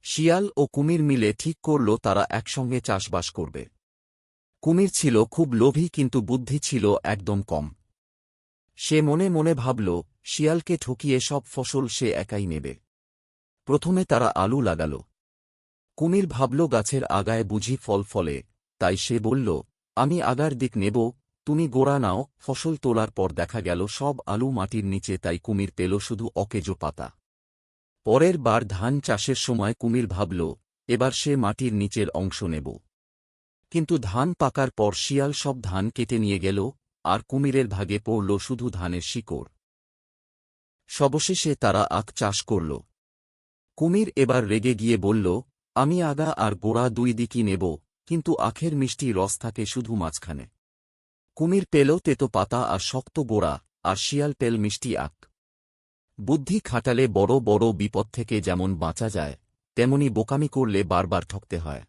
শিয়াল ও কুমির মিলে ঠিক করল তারা একসঙ্গে চাষবাস করবে। কুমির ছিল খুব লোভী কিন্তু বুদ্ধি ছিল একদম কম। সে মনে মনে ভাবল, শিয়ালকে ঠকিয়ে সব ফসল সে একাই নেবে। প্রথমে তারা আলু লাগাল। কুমির ভাবল গাছের আগায় বুঝি ফল ফলে, তাই সে বলল, আমি আগার দিক নেব, তুমি গোড়া নাও। ফসল তোলার পর দেখা গেল সব আলু মাটির নিচে, তাই কুমির পেল শুধু অকেজো পাতা। পরের বার ধান চাষের সময় কুমির ভাবল, এবার সে মাটির নিচের অংশ নেব। কিন্তু ধান পাকার পর শিয়াল সব ধান কেটে নিয়ে গেল, আর কুমিরের ভাগে পড়ল শুধু ধানের শিকড়। সবশেষে তারা আখ চাষ করল। কুমির এবার রেগে গিয়ে বলল, আমি আগা আর গোড়া দুই দিকই নেব, কিন্তু আখের মিষ্টি রস থাকে শুধু মাঝখানে। কুমির পেল তেতো পাতা আর শক্ত গোড়া, আর শিয়াল পেল মিষ্টি আখ। বুদ্ধি খাটালে বড় বড় বিপদ থেকে যেমন বাঁচা যায়, তেমনি বোকামি করলে বারবার ঠকতে হয়।